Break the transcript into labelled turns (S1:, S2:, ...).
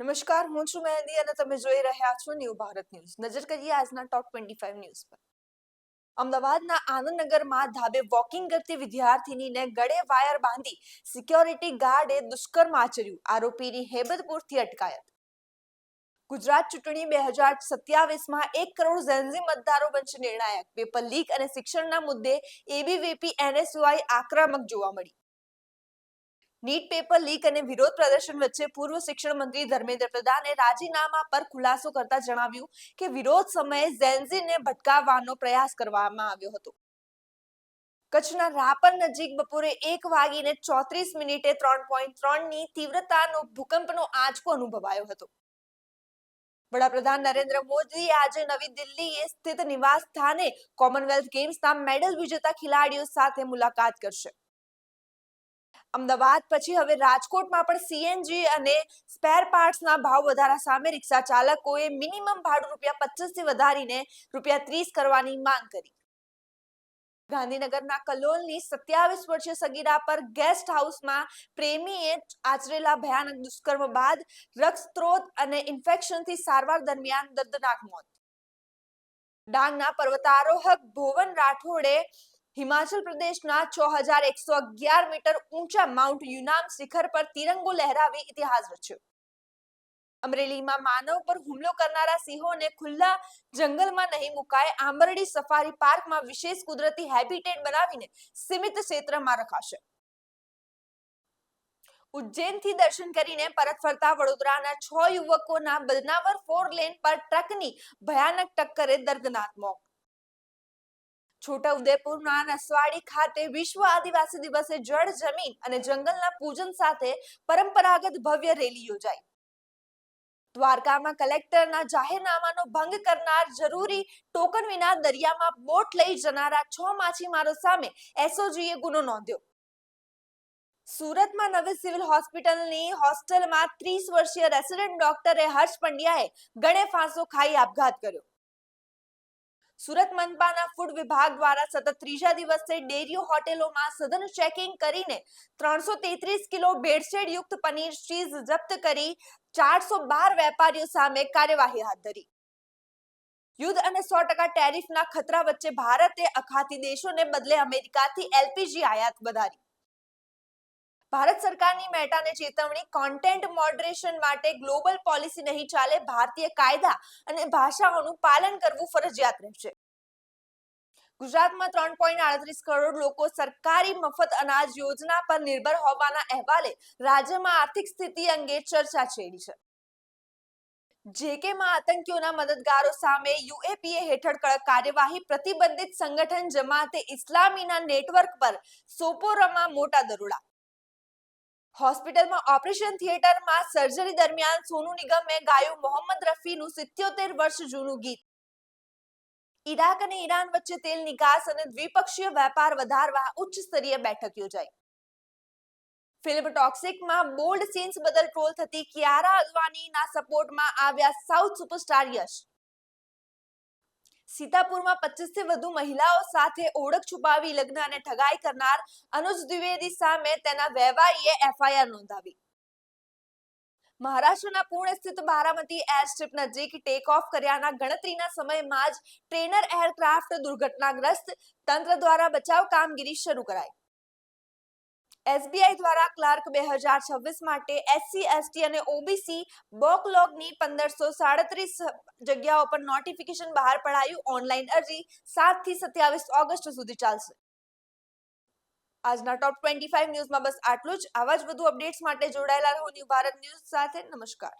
S1: નમસ્કાર, હું છું મહેંદી અને તમે જોઈ રહ્યા છો ન્યૂ ભારત ન્યૂઝ. નજર કરીએ આજના ટોપ 25 ન્યૂઝ પર. અમદાવાદના આનંદનગરમાં ધાબે વોકિંગ કરતી વિદ્યાર્થીનીને ગળે વાયર બાંધી સિક્યોરિટી ગાર્ડે દુષ્કર્મ આચર્યું. આરોપીની હેબતપુરથી અટકાયત. ગુજરાત ચૂંટણી 2027માં 1 કરોડ ઝેનઝી મતદારો બનશે નિર્ણાયક. પેપર લીક અને શિક્ષણના મુદ્દે એબીવીપી એનએસયુઆઈ આક્રમક જોવા મળી. નીટ પેપર લીક અને વિરોધ પ્રદર્શન વચ્ચે પૂર્વ શિક્ષણ મંત્રી ધર્મેન્દ્ર પ્રધાને રાજીનામા પર ખુલાસો કરતા જણાવ્યું કે વિરોધ સમયે ઝેનઝીને ભટકાવવાનો પ્રયાસ કરવામાં આવ્યો હતો. કચ્છના રાપર નજીક બપોરે 1:34 3.3ની તીવ્રતાનો ભૂકંપનો આંચકો અનુભવાયો હતો. વડાપ્રધાન નરેન્દ્ર મોદી આજે નવી દિલ્હી સ્થિત નિવાસ સ્થાને કોમનવેલ્થ ગેમ્સના મેડલ વિજેતા ખેલાડીઓ સાથે મુલાકાત કરશે. અમદાવાદ પછી હવે રાજકોટમાં પણ સીએનજી અને સ્પેર પાર્ટ્સના ભાવ વધારા સામે રિક્ષા ચાલકોએ મિનિમમ ભાડું ₹25થી વધારીને ₹30 કરવાની માંગ કરી. ગાંધીનગરના કલોલની 27 વર્ષીય સગીરા પર ગેસ્ટ હાઉસમાં પ્રેમીએ આચરેલા ભયાનક દુષ્કર્મ બાદ રક્તસ્ત્રોત અને ઇન્ફેક્શનથી સારવાર દરમિયાન દર્દનાક મોત. ડાંગના પર્વતારોહક ભુવન રાઠોડે હિમાચલ પ્રદેશના 6111 મીટર ઊંચા માઉન્ટ યુનામ શિખર પર તિરંગો લહેરાવી ઇતિહાસ રચ્યો. અમરેલીમાં માનવ પર હુમલો કરનારા સિંહોને ખુલ્લા જંગલમાં નહીં મુકાય. આંબરડી સફારી પાર્કમાં વિશેષ કુદરતી હેબિટેટ બનાવીને સીમિત ક્ષેત્રમાં રખાશે. ઉજ્જૈનથી દર્શન કરીને પરત ફરતા વડોદરાના 6 યુવકોના બદનાવર 4 લેન પર ટ્રકની ભયાનક ટક્કરે દર્દનાક મોત. છોટાઉદેપુરના નસવાડી ખાતે વિશ્વ આદિવાસી દિવસે જળ, જમીન અને જંગલના પૂજન સાથે પરંપરાગત ભવ્ય રેલી યોજાઈ. દ્વારકામાં કલેક્ટરના જાહેરનામાનો ભંગ કરનાર, જરૂરી ટોકન વિના દરિયામાં બોટ લઈ જનારા 6 માછીમારો સામે એસઓજીએ ગુનો નોંધ્યો. સુરતમાં નવી સિવિલ હોસ્પિટલની હોસ્ટેલમાં 30 વર્ષીય રેસિડેન્ટ ડોક્ટરે હર્ષ પંડ્યાએ ગળે ફાંસો ખાઈ આપઘાત કર્યો. સુરત મનપાના ફૂડ વિભાગ દ્વારા સતત ત્રીજા દિવસે ડેરીઓ, હોટેલોમાં સઘન ચેકિંગ કરીને 333 કિલો ભેળસેળ યુક્ત પનીર ચીઝ જપ્ત કરી 412 વેપારીઓ સામે કાર્યવાહી હાથ ધરી. યુદ્ધ અને 100% ટેરિફના ખતરા વચ્ચે ભારતે અખાતી દેશોને બદલે અમેરિકાથી એલપીજી આયાત વધારી. ભારત સરકારની મેટાને ચેતવણી, કોન્ટેન્ટ મોડરેશન માટે ગ્લોબલ પોલિસી નહીં ચાલે. ભારતીય કાયદા અને ભાષાઓનું પાલન કરવું ફરજિયાત રહેશે. ગુજરાતમાં 3.38 કરોડ લોકો સરકારી મફત અનાજ યોજના પર નિર્ભર હોવાના અહેવાલે રાજ્યમાં આર્થિક સ્થિતિ અંગે ચર્ચા છેડી છે. જેકેમાં આતંકીઓના મદદગારો સામે યુએપીએ હેઠળ કડક કાર્યવાહી. પ્રતિબંધિત સંગઠન જમાતે ઇસ્લામીના નેટવર્ક પર સોપોરમાં મોટા દરોડા. હોસ્પિટલમાં ઓપરેશન થિયેટરમાં સર્જરી દરમિયાન સોનુ નિગમે ગાયું મોહમ્મદ રફીનું 77 વર્ષ જૂનું ગીત. ઈરાક અને ઈરાન વચ્ચે તેલ નિકાસ અને દ્વિપક્ષીય વેપાર વધારવા ઉચ્ચ સ્તરીય બેઠક યોજાઈ. ફિલ્મ ટોક્સિકમાં બોલ્ડ સીન્સ બદલ ટ્રોલ થતી કિયારા અદવાનીના સપોર્ટમાં આવ્યા સાઉથ સુપરસ્ટાર યશ. સીતાપુરમાં 25થી વધુ મહિલાઓ સાથે ઓળખ છુપાવી લગ્ન અને ઠગાઈ કરનાર અનુજ દ્વિવેદી સામે તેના વહેવારીએ એફઆઈઆર નોંધાવી. મહારાષ્ટ્રના પુણે સ્થિત બારામતી એરસ્ટ્રીપ નજીક ટેક ઓફ કર્યાના ગણતરીના સમયમાં જ ટ્રેનર એરક્રાફ્ટ દુર્ઘટનાગ્રસ્ત. તંત્ર દ્વારા બચાવ કામગીરી શરૂ કરાઈ. એસબીઆઈ દ્વારા ક્લાર્ક 2026 માટે એસસી, એસટી અને ઓબીસી બેકલોગની 1537 જગ્યાઓ પર નોટિફિકેશન બહાર પડાયું. ઓનલાઈન અરજી 7 થી 27 ઓગસ્ટ સુધી ચાલશે. આજના ટોપ 25 ન્યૂઝમાં બસ આટલું જ. આવા જ વધુ અપડેટ્સ માટે જોડાયેલા રહો ન્યૂ ભારત ન્યૂઝ સાથે. નમસ્કાર.